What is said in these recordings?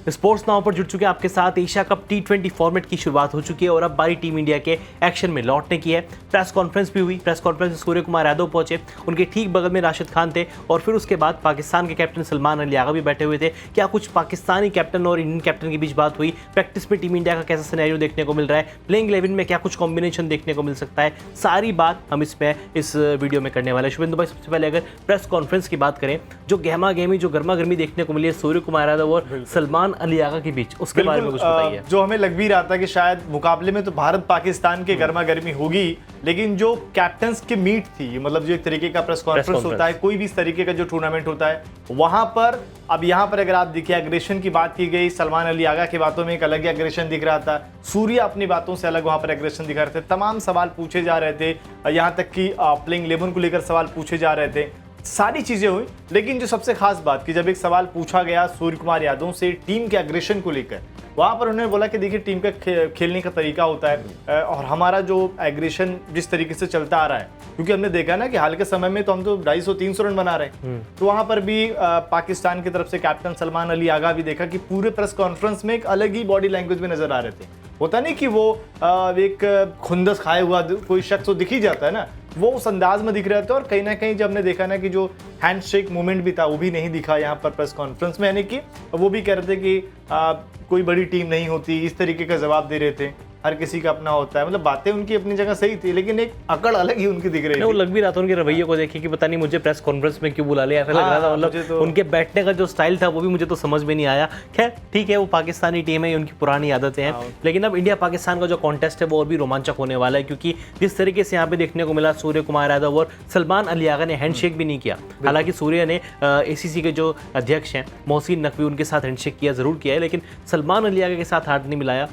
Sports now पर जुड़ चुके हैं आपके साथ। एशिया कप T20 फॉर्मेट की शुरुआत हो चुकी है और अब बारी टीम इंडिया के एक्शन में लौटने की है। प्रेस कॉन्फ्रेंस भी हुई। प्रेस कॉन्फ्रेंस में सूर्य कुमार यादव पहुंचे, उनके ठीक बगल में राशिद खान थे और फिर उसके बाद पाकिस्तान के कैप्टन सलमान अली आगा भी बैठे हुए थे। क्या कुछ पाकिस्तानी कैप्टन और इंडियन कैप्टन के बीच बात हुई? प्रैक्टिस में टीम इंडिया का कैसा सिनेरियो देखने को मिल रहा है? प्लेइंग 11 में क्या कुछ कॉम्बिनेशन देखने को मिल सकता है? सारी बात हम इस वीडियो में करने वाले हैं। शुभेंदु भाई, सबसे पहले अगर प्रेस कॉन्फ्रेंस की बात करें, जो गहमा गहमी, जो गर्मा गर्मी देखने को मिली है सूर्य कुमार यादव और सलमान अली आगा के बीच, उसके बारे में कुछ बताइए। जो हमें लग भी रहा था कि शायद मुकाबले में तो भारत पाकिस्तान के गर्मा गर्मी होगी, लेकिन जो कैप्टन्स की मीट थी, मतलब जो एक तरीके का प्रेस कॉन्फ्रेंस होता है, कोई भी इस तरीके का जो टूर्नामेंट होता है, वहां पर अब यहाँ पर अगर आप देखिए एग्रेशन की बात की गई, सलमान अली आगा की बातों में एक अलग ही एग्रेशन दिख रहा था, सूर्य अपनी बातों से अलग वहां पर एग्रेशन दिखा रहे थे, तमाम सवाल पूछे जा रहे थे, यहाँ तक कि प्लेइंग 11 को लेकर सवाल पूछे जा रहे थे, सारी चीजें हुई। लेकिन जो सबसे खास बात कि जब एक सवाल पूछा गया सूर्य कुमार यादव से टीम के एग्रेशन को लेकर, वहां पर उन्होंने बोला कि देखिए टीम का खेलने का तरीका होता है और हमारा जो एग्रेशन जिस तरीके से चलता आ रहा है, क्योंकि हमने देखा ना कि हाल के समय में तो हम तो 250-300 रन बना रहे हैं, तो वहां पर भी पाकिस्तान की तरफ से कैप्टन सलमान अली आगा भी देखा कि पूरे प्रेस कॉन्फ्रेंस में एक अलग ही बॉडी लैंग्वेज में नजर आ रहे थे। होता नहीं कि वो एक खुंदस खाए हुआ कोई शख्स तो दिख ही जाता है ना, वो उस अंदाज में दिख रहे थे। और कहीं ना कहीं जब हमने देखा ना कि जो हैंडशेक मूवमेंट भी था वो भी नहीं दिखा यहाँ पर प्रेस कॉन्फ्रेंस में, यानी कि वो भी कह रहे थे कि कोई बड़ी टीम नहीं होती, इस तरीके का जवाब दे रहे थे। हर किसी का अपना होता है, मतलब बातें उनकी अपनी जगह सही थी, लेकिन एक अकड़ अलग ही उनकी दिख रही थी। वो लग भी रहा था उनके रवैये को देखिए कि पता नहीं मुझे प्रेस कॉन्फ्रेंस में क्यों बुला लिया, ऐसा लग रहा था। मतलब तो उनके बैठने का जो स्टाइल था वो भी मुझे तो समझ में नहीं आया। खैर ठीक है, वो पाकिस्तानी टीम है, उनकी पुरानी आदतें हैं, लेकिन अब इंडिया पाकिस्तान का जो कॉन्टेस्ट है वो और भी रोमांचक होने वाला है, क्योंकि जिस तरीके से यहाँ पे देखने को मिला, सूर्य कुमार यादव और सलमान अली आगा ने हैंडशेक भी नहीं किया। हालांकि सूर्य ने ACC के जो अध्यक्ष हैं मोहसिन नकवी, उनके साथ हैंडशेक किया, जरूर किया है, लेकिन सलमान अली आगा के साथ हाथ नहीं मिलाया।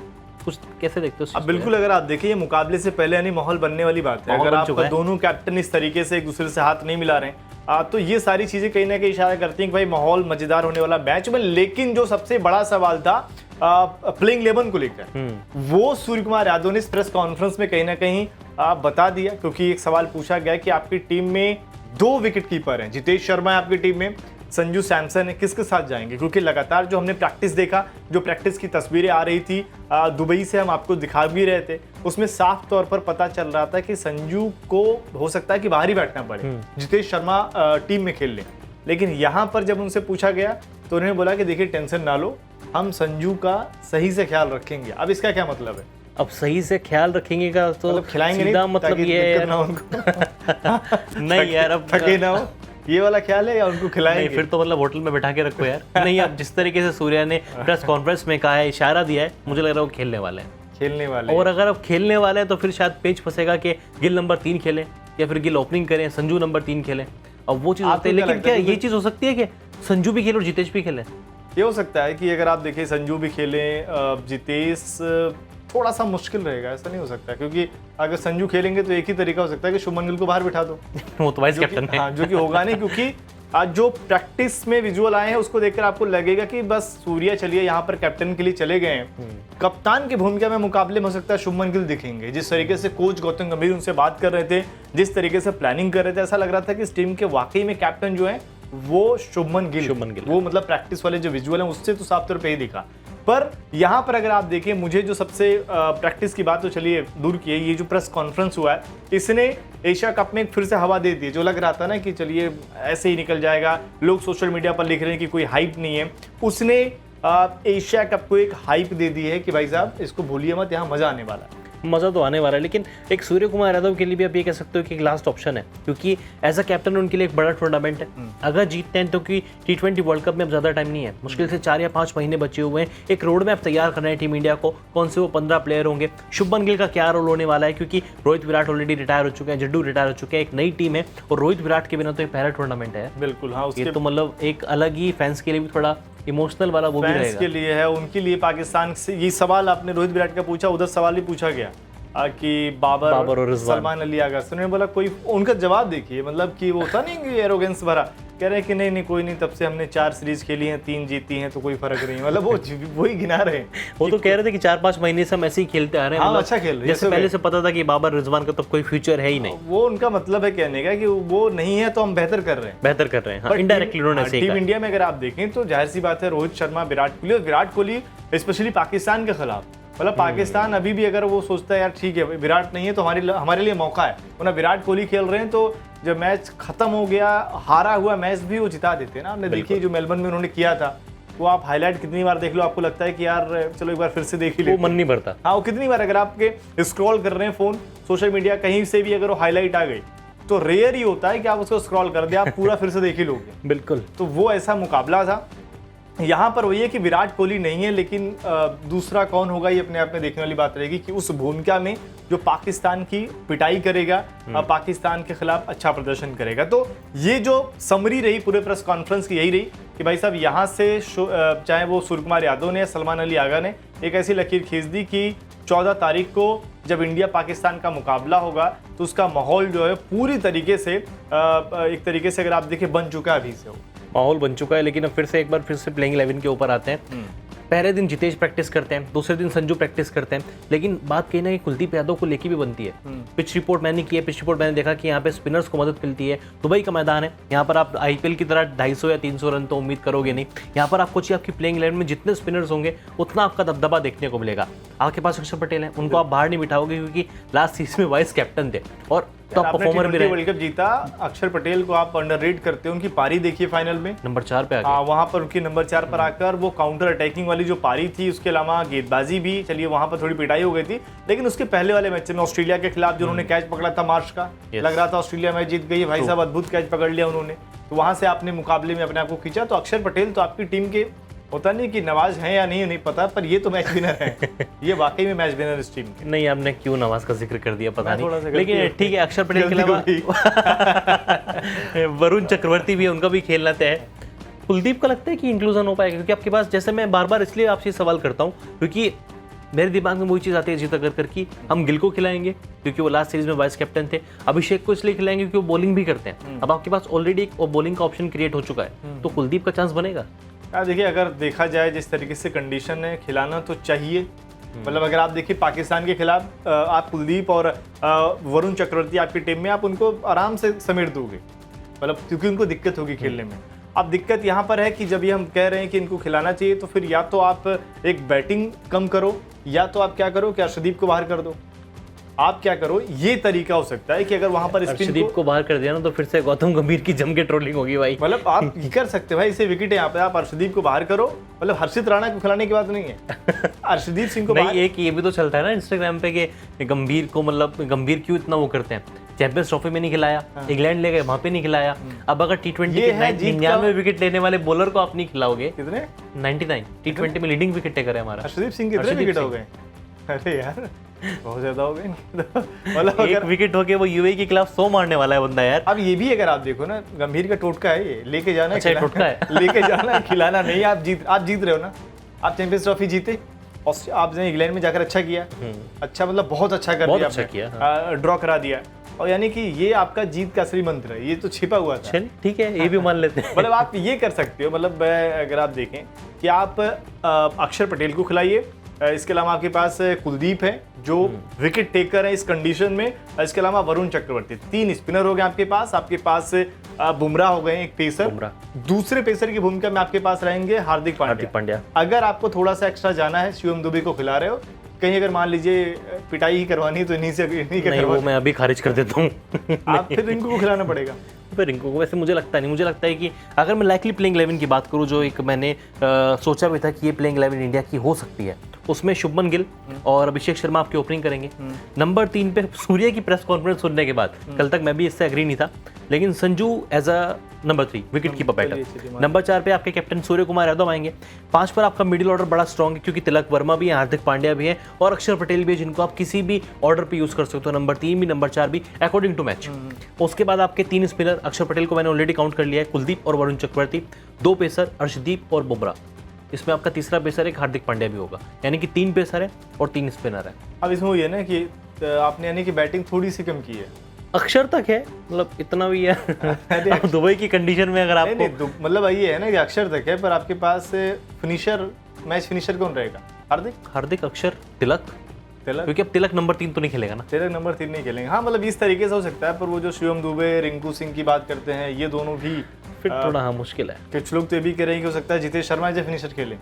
कुछ कैसे देखते हो? अब बिल्कुल, अगर आप देखिए मुकाबले से पहले यानी माहौल बनने वाली बात है। अगर आप दोनों कैप्टन इस तरीके से एक दूसरे से हाथ नहीं मिला रहे तो ये सारी चीजें कहीं ना कहीं इशारा करती हैं कि भाई माहौल मजेदार होने वाला मैच में। लेकिन जो सबसे बड़ा सवाल था प्लेइंग 11 को लेकर, वो सूर्य कुमार यादव ने इस प्रेस कॉन्फ्रेंस में कहीं ना कहीं बता दिया, क्योंकि एक सवाल पूछा गया कि आपकी टीम में 2 विकेट कीपर हैं, जितेश शर्मा है आपकी टीम में, संजू सैमसन है, किसके साथ जाएंगे? क्योंकि लगातार जो हमने प्रैक्टिस देखा, जो प्रैक्टिस की तस्वीरें आ रही थी दुबई से, हम आपको दिखा भी रहे थे, उसमें साफ तौर पर पता चल रहा था कि संजू को हो सकता है कि बाहर ही बैठना पड़े, जितेश शर्मा टीम में खेल लें। लेकिन यहाँ पर जब उनसे पूछा गया तो उन्होंने बोला कि देखिए टेंशन ना लो, हम संजू का सही से ख्याल रखेंगे। अब इसका क्या मतलब है? अब सही से ख्याल रखेंगे का तो मतलब खिलाएंगे नहीं, मतलब ये ना उनको नहीं यार, अब थके ना हो, ये वाला ख्याल है, या उनको खिलाएंगे? नहीं, फिर तो मतलब होटल में बैठा के रखो यार। नहीं, अब जिस तरीके से सूर्या ने प्रेस कॉन्फ्रेंस में कहा है, इशारा दिया है, मुझे लग रहा है वो खेलने वाले हैं। और अगर अब खेलने वाले हैं तो फिर शायद पेच फंसेगा कि गिल नंबर 3 खेलें या फिर गिल ओपनिंग करें, संजू नंबर 3 खेलें। अब वो चीज़ होती है, लेकिन क्या ये चीज़ हो सकती है कि संजू भी खेले और जितेश भी खेले? ये हो सकता है कि अगर आप देखें संजू भी खेलें, जितेश थोड़ा सा मुश्किल रहेगा, ऐसा नहीं हो सकता, क्योंकि अगर संजू खेलेंगे तो एक ही तरीका हो सकता है कि शुभमन गिल को बाहर बिठा दो। वो तो वाइस कैप्टन है। हाँ, जो कि होगा नहीं, क्योंकि आज जो प्रैक्टिस में विजुअल आए हैं उसको देखकर आपको लगेगा कि बस सूर्या चलिए यहाँ पर कैप्टन के लिए चले गए हैं। कप्तान की भूमिका में मुकाबले में हो सकता है शुभमन गिल दिखेंगे। जिस तरीके से कोच गौतम गंभीर उनसे बात कर रहे थे, जिस तरीके से प्लानिंग कर रहे थे, ऐसा लग रहा था कि इस टीम के वाकई में कैप्टन जो है वो शुभमन गिल। वो मतलब प्रैक्टिस वाले जो विजुअल हैं उससे तो साफ तौर पे ही दिखा। पर यहाँ पर अगर आप देखें, मुझे जो सबसे प्रैक्टिस की बात तो चलिए दूर की है, ये जो प्रेस कॉन्फ्रेंस हुआ है इसने एशिया कप में फिर से हवा दे दी। जो लग रहा था ना कि चलिए ऐसे ही निकल जाएगा, लोग सोशल मीडिया पर लिख रहे हैं कि कोई हाइप नहीं है, उसने एशिया कप को एक हाइप दे दी है कि भाई साहब इसको भूलिए मत, यहाँ मजा आने वाला है। मज़ा तो आने वाला है, लेकिन एक सूर्य कुमार यादव के लिए भी आप ये कह सकते हो कि एक लास्ट ऑप्शन है, क्योंकि एज अ कैप्टन उनके लिए एक बड़ा टूर्नामेंट है। अगर जीतते हैं तो कि T20 वर्ल्ड कप में अब ज़्यादा टाइम नहीं है, मुश्किल से 4 या 5 महीने बचे हुए हैं। एक रोड मैप तैयार करना है टीम इंडिया को, कौन से वो 15 प्लेयर होंगे, शुभमन गिल का क्या रोल होने वाला है, क्योंकि रोहित विराट ऑलरेडी रिटायर हो चुके हैं, जड्डू रिटायर हो चुके हैं, एक नई टीम है और रोहित विराट के बिना तो एक पहला टूर्नामेंट है। बिल्कुल हाँ, ये तो मतलब एक अलग ही फैंस के लिए भी थोड़ा इमोशनल वाला वो भी रहेगा। के लिए है, उनके लिए पाकिस्तान से ये सवाल आपने रोहित विराट का पूछा, उधर सवाल भी पूछा गया कि बाबर और सलमान अली आगा, उन्होंने बोला कोई, उनका जवाब देखिए, मतलब कि वो होता नहीं कि एरोगेंस भरा कह रहे हैं कि नहीं कोई नहीं, तब से हमने 4 सीरीज खेली हैं, 3 जीती हैं, तो कोई फर्क नहीं। मतलब वही गिना रहे हैं। वो तो कह रहे थे कि 4-5 महीने से हम ऐसे ही खेलते आ रहे हैं। हाँ, मतलब अच्छा खेल रहे हैं। जैसे पहले से पता था कि बाबर रिजवान का तो कोई फ्यूचर है ही नहीं। वो उनका मतलब है कहने का कि वो नहीं है तो हम बेहतर कर रहे हैं। बेहतर कर रहे हैं, हाँ, इनडायरेक्टली उन्होंने ऐसे ही टीम कहा। इंडिया में अगर आप देखें तो जाहिर सी बात है, रोहित शर्मा, विराट कोहली स्पेशली पाकिस्तान के खिलाफ, मतलब पाकिस्तान अभी भी अगर वो सोचता है यार ठीक है विराट नहीं है तो हमारे लिए मौका है, वरना विराट कोहली खेल रहे हैं तो जब मैच खत्म हो गया, हारा हुआ मैच भी वो जिता देते हैं ना। हमने देखी जो मेलबर्न में उन्होंने किया था, वो आप हाईलाइट कितनी बार देख लो, आपको लगता है कि यार चलो एक बार फिर से देख ही ले, वो मन नहीं भरता। हाँ, वो कितनी बार अगर आपके स्क्रॉल कर रहे हैं फोन, सोशल मीडिया कहीं से भी अगर वो हाईलाइट आ गई तो रेयर ही होता है कि आप उसको स्क्रॉल कर दे, आप पूरा फिर से देख ही लोगे। बिल्कुल। तो वो ऐसा मुकाबला था। यहाँ पर वही है कि विराट कोहली नहीं है, लेकिन दूसरा कौन होगा ये अपने आप में देखने वाली बात रहेगी कि उस भूमिका में जो पाकिस्तान की पिटाई करेगा, पाकिस्तान के खिलाफ अच्छा प्रदर्शन करेगा। तो ये जो समरी रही पूरे प्रेस कॉन्फ्रेंस की, यही रही कि भाई साहब यहाँ से चाहे वो सूर्य कुमार यादव ने या सलमान अली आगा ने एक ऐसी लकीर खींच दी कि 14 तारीख को जब इंडिया पाकिस्तान का मुकाबला होगा तो उसका माहौल जो है पूरी तरीके से एक तरीके से अगर आप देखें बन चुका है अभी से, माहौल बन चुका है। लेकिन अब फिर से प्लेइंग 11 के ऊपर आते हैं। पहले दिन जितेश प्रैक्टिस करते हैं, दूसरे दिन संजू प्रैक्टिस करते हैं, लेकिन बात कहीं ना कि कुलदीप यादव को लेके भी बनती है। पिच रिपोर्ट मैंने की है, पिच रिपोर्ट मैंने देखा कि यहाँ पे स्पिनर्स को मदद मिलती है। दुबई का मैदान है, यहाँ पर आप आईपीएल की तरह 250 या 300 रन तो उम्मीद करोगे नहीं। यहाँ पर आपको चाहिए आपकी प्लेइंग 11 में जितने स्पिनर्स होंगे उतना आपका दबदबा देखने को मिलेगा। आपके पास अक्षर पटेल है, उनको आप बाहर नहीं बिठाओगे क्योंकि लास्ट सीजन में वाइस कैप्टन थे और टॉप परफॉर्मर भी रहे। वर्ल्ड कप जीता, अक्षर पटेल को आप अंडररेट करते हो। उनकी पारी देखिए फाइनल में नंबर 4 पे आ गए। वहां पर उनकी नंबर 4 पर आकर वो काउंटर अटैकिंग वाली जो पारी थी, उसके अलावा गेंदबाजी भी, चलिए वहां पर थोड़ी पिटाई हो गई थी, लेकिन उसके पहले वाले मैच में ऑस्ट्रेलिया के खिलाफ जो उन्होंने कैच पकड़ा था मार्च का, लग रहा था ऑस्ट्रेलिया मैच जीत गई, भाई साहब अद्भुत कैच पकड़ लिया उन्होंने। तो वहां से आपने मुकाबले में अपने आप को खींचा। तो अक्षर पटेल तो आपकी टीम के, होता नहीं कि नवाज है या नहीं पता, पर ये तो मैच विनर है। ये वाकई में मैच विनर इस टीम के। नहीं, आपने क्यों नवाज का जिक्र कर दिया पता नहीं, लेकिन ठीक है। अक्षर पटेल के अलावा वरुण चक्रवर्ती भी है, उनका भी खेलना तय है। कुलदीप का लगता है कि इंक्लूजन हो पाएगा? क्योंकि आपके पास, जैसे मैं बार बार इसलिए आपसे सवाल करता हूँ क्योंकि मेरे दिमाग में वही चीज़ आती है जीत अगर की हम गिल को खिलाएंगे क्योंकि वो लास्ट सीरीज में वाइस कैप्टन थे, अभिषेक को इसलिए खिलाएंगे क्योंकि वो बॉलिंग भी करते हैं। अब आपके पास ऑलरेडी एक बॉलिंग का ऑप्शन क्रिएट हो चुका है, तो कुलदीप का चांस बनेगा? यार देखिए, अगर देखा जाए जिस तरीके से कंडीशन है, खिलाना तो चाहिए। मतलब अगर आप देखिए पाकिस्तान के खिलाफ आप कुलदीप और वरुण चक्रवर्ती आपकी टीम में, आप उनको आराम से समेट दोगे, मतलब क्योंकि उनको दिक्कत होगी खेलने में। अब दिक्कत यहाँ पर है कि जब ये हम कह रहे हैं कि इनको खिलाना चाहिए, तो फिर या तो आप एक बैटिंग कम करो, या तो आप क्या करो कि अर्शदीप को बाहर कर दो। आप क्या करो, ये तरीका हो सकता है कि अगर वहां पर अर्शदीप को बाहर कर दिया ना तो फिर से गौतम गंभीर की जम के ट्रोलिंग होगी भाई। मतलब आप ये कर सकते हैं भाई, इसे विकेट है यहाँ पे, आप अर्शदीप को बाहर करो। मतलब हर्षित राणा को खिलाने की बात नहीं है, अर्शदीप सिंह को नहीं। एक ये भी तो चलता है ना इंस्टाग्राम पे कि गंभीर को, मतलब गंभीर क्यों इतना वो करते हैं, चैंपियंस ट्रॉफी में नहीं खिलाया, इंग्लैंड ले गए वहां पे नहीं खिलाया। अब अगर T20 के 99 विकेट लेने वाले बॉलर को आप नहीं खिलाओगे, कितने 99 T20 में लीडिंग विकेट टेकर है हमारा अर्शदीप सिंह, कितने विकेट हो गए? अरे यार बहुत ज्यादा हो गए। मतलब एक विकेट हो गए, वो यूएई के खिलाफ 100 मारने वाला है बंदा यार। अब ये भी अगर आप देखो ना, गंभीर का टोटका है ये, लेके जाना, अच्छा टोटका है लेके जाना, खिलाना नहीं। आप जीत रहे हो ना, आप चैंपियंस ट्रॉफी जीते, आपने इंग्लैंड में जाकर अच्छा किया, अच्छा मतलब बहुत अच्छा कर दिया, अच्छा किया, ड्रॉ करा दिया, और यानी कि ये आपका जीत का असली मंत्र है, ये तो छिपा हुआ था। ठीक है, ये भी मान लेते हैं। मतलब आप ये कर सकते हो, मतलब अगर आप देखें कि आप अक्षर पटेल को खिलाइए, इसके अलावा आपके पास कुलदीप है जो विकेट टेकर है इस कंडीशन में, इसके अलावा वरुण चक्रवर्ती, 3 स्पिनर हो गए आपके पास बुमराह हो गए, एक पेसर, दूसरे पेसर की भूमिका में आपके पास रहेंगे हार्दिक पांड्या। अगर आपको थोड़ा सा एक्स्ट्रा जाना है, शिवम दुबे को खिला रहे हो, कहीं अगर मान लीजिए पिटाई ही करवानी तो इन्हीं से वो मैं अभी खारिज कर देता हूँ। आप फिर रिंकू को खिलाना पड़ेगा। फिर रिंकू को वैसे मुझे लगता है कि अगर मैं लाइकली प्लेइंग 11 की बात करूँ, जो एक मैंने सोचा भी था कि ये प्लेइंग 11 इंडिया की हो सकती है, उसमें शुभमन गिल और अभिषेक शर्मा आपकी ओपनिंग करेंगे। नंबर 3 पे सूर्य की प्रेस कॉन्फ्रेंस सुनने के बाद कल तक मैं भी इससे एग्री नहीं था, लेकिन Sanju as a number 3 wicket keeper batter. Number 4 पे आपके कैप्टन सूर्य कुमार यादव आएंगे। 5 पर आपका मिडिल ऑर्डर बड़ा स्ट्रॉन्ग है क्योंकि तिलक वर्मा भी है, हार्दिक पांड्या भी है और अक्षर पटेल भी है, जिनको आप किसी भी ऑर्डर पे यूज कर सकते हो, नंबर 3 भी नंबर 4 भी अकॉर्डिंग टू मैच। उसके बाद आपके 3 स्पिनर, अक्षर पटेल को मैंने ऑलरेडी काउंट कर लिया है, कुलदीप और वरुण चक्रवर्ती, 2 पेसर अर्शदीप और बुमराह, इसमें आपका तीसरा पेसर एक हार्दिक पांड्या भी होगा, यानी कि 3 पेसर है और 3 स्पिनर है। अब इसमें ये ना कि आपने यानी कि बैटिंग थोड़ी सी कम की है, अक्षर तक है, मतलब इतना भी है। अब दुबई की कंडीशन में अगर नहीं, आपको नहीं, मतलब ये है ना कि अक्षर तक है, पर आपके पास फिनिशर, मैच फिनिशर कौन रहेगा? हार्दिक, अक्षर, तिलक, तिलक क्योंकि अब तिलक नंबर 3 तो नहीं खेलेगा ना। तिलक नंबर 3 नहीं खेलेंगे। हाँ, मतलब इस तरीके से हो सकता है, पर वो जो शिवम दुबे, रिंकू सिंह की बात करते हैं, ये दोनों भी फिर थोड़ा हाँ मुश्किल है। कुछ लोग तो ये भी कह रहे हैं कि हो सकता है जितेश शर्मा एज फिनिशर खेलें।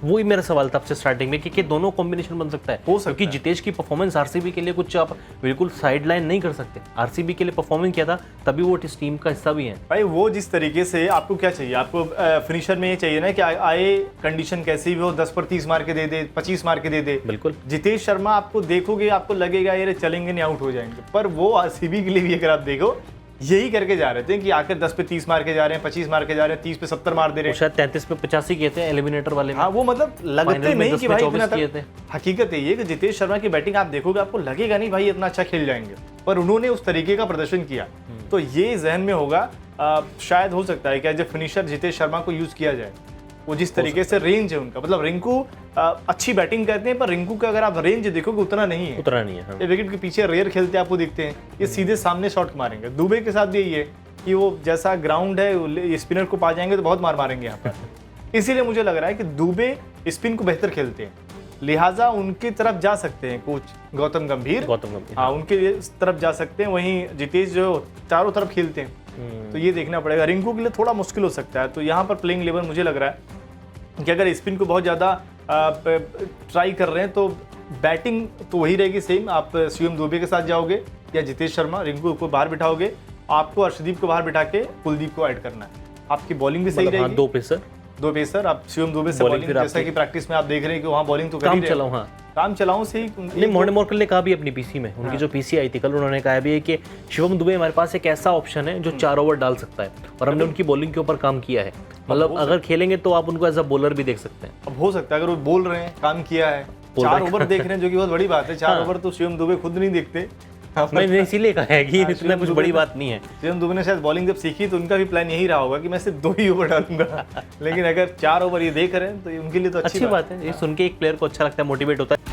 वही मेरा सवाल था आपसे स्टार्टिंग में कि दोनों कॉम्बिनेशन बन सकता है, हो सकता क्योंकि है। जितेश की परफॉर्मेंस आरसीबी के लिए कुछ आप बिल्कुल साइड लाइन नहीं कर सकते। आरसीबी के लिए परफॉर्मेंस किया था, तभी वो इस टीम का हिस्सा भी है। भाई वो जिस तरीके से आपको क्या चाहिए, आपको फिनिशर में ये चाहिए ना कि आए कंडीशन कैसी भी हो, 10 पर 30 मार के दे दे, 25 मार के दे दे। बिल्कुल। जितेश शर्मा आपको देखोगे, आपको लगेगा ये चलेंगे नहीं, आउट हो जाएंगे, पर वो आरसीबी के लिए भी अगर आप देखो यही करके जा रहे थे कि आकर 10 पे 30 मार के जा रहे हैं, 25 मार के जा रहे हैं, 30 पे 70 मार दे रहे हैं। शायद 33 पे 85 किए थे एलिमिनेटर वाले में। हाँ, वो मतलब लगते फाइनल में नहीं 10 कि पे भाई 24 इतना किए तक। थे। हकीकत यही है कि जितेश शर्मा की बैटिंग आप देखोगे, आपको लगेगा नहीं भाई इतना अच्छा खेल जाएंगे, पर उन्होंने उस तरीके का प्रदर्शन किया। तो ये जहन में होगा, शायद हो सकता है कि as a finisher Jitesh Sharma को यूज किया जाए। वो जिस तरीके से रेंज है उनका, मतलब रिंकू अच्छी बैटिंग करते हैं, पर रिंकू का अगर आप रेंज देखोगे उतना नहीं है, उतना नहीं है। हाँ। ये विकेट के पीछे रेयर खेलते आपको दिखते हैं, ये सीधे सामने शॉट मारेंगे। दुबे के साथ भी यही है कि वो जैसा ग्राउंड है, स्पिनर को पा जाएंगे तो बहुत मार मारेंगे यहाँ पर। इसीलिए मुझे लग रहा है कि दुबे स्पिन को बेहतर खेलते हैं, लिहाजा उनकी तरफ जा सकते हैं कोच गौतम गंभीर। हाँ, उनके तरफ जा सकते हैं। वहीं जितेश जो चारों तरफ खेलते हैं, तो ये देखना पड़ेगा। रिंकू के लिए थोड़ा मुश्किल हो सकता है, तो यहाँ पर प्लेइंग 11 मुझे लग रहा है कि अगर स्पिन को बहुत ज़्यादा ट्राई कर रहे हैं तो बैटिंग तो वही रहेगी सेम। आप शिवम दुबे के साथ जाओगे या जितेश शर्मा, रिंकू को बाहर बिठाओगे, आपको अर्शदीप को बाहर बिठा के कुलदीप को ऐड करना है। आपकी बॉलिंग भी सही मतलब रहेगी। दो पेसर आप शिवम दुबे से बॉलिंग, जैसा कि प्रैक्टिस में आप देख रहे हैं कि वहाँ बॉलिंग तो कर ही रहे हैं। काम चलाऊं से ही नहीं, मोहन मोरकल ने कहा भी अपनी पीसी में, उनकी जो पीसी आई थी कल, उन्होंने कहा भी है कि शिवम दुबे हमारे पास एक ऐसा ऑप्शन है जो 4 ओवर डाल सकता है, और हमने उनकी बॉलिंग के ऊपर काम किया है। मतलब अगर खेलेंगे तो आप उनको एज अ बॉलर भी देख सकते हैं। अब हो सकता है अगर वो बोल रहे हैं, काम किया है, 4 ओवर देख रहे हैं, जो कि बहुत बड़ी बात है। 4 ओवर तो शिवम दुबे खुद नहीं देखते। मैंने इसीलिए कहा है कि इतना कुछ बड़ी बात नहीं है। शिवम दुबे ने शायद बॉलिंग जब सीखी तो उनका भी प्लान यही रहा होगा कि मैं सिर्फ 2 ही ओवर डालूंगा, लेकिन अगर 4 ओवर ये देख रहे हैं तो उनके लिए तो अच्छी बात है। ये सुन के एक प्लेयर को अच्छा लगता है, मोटिवेट होता है।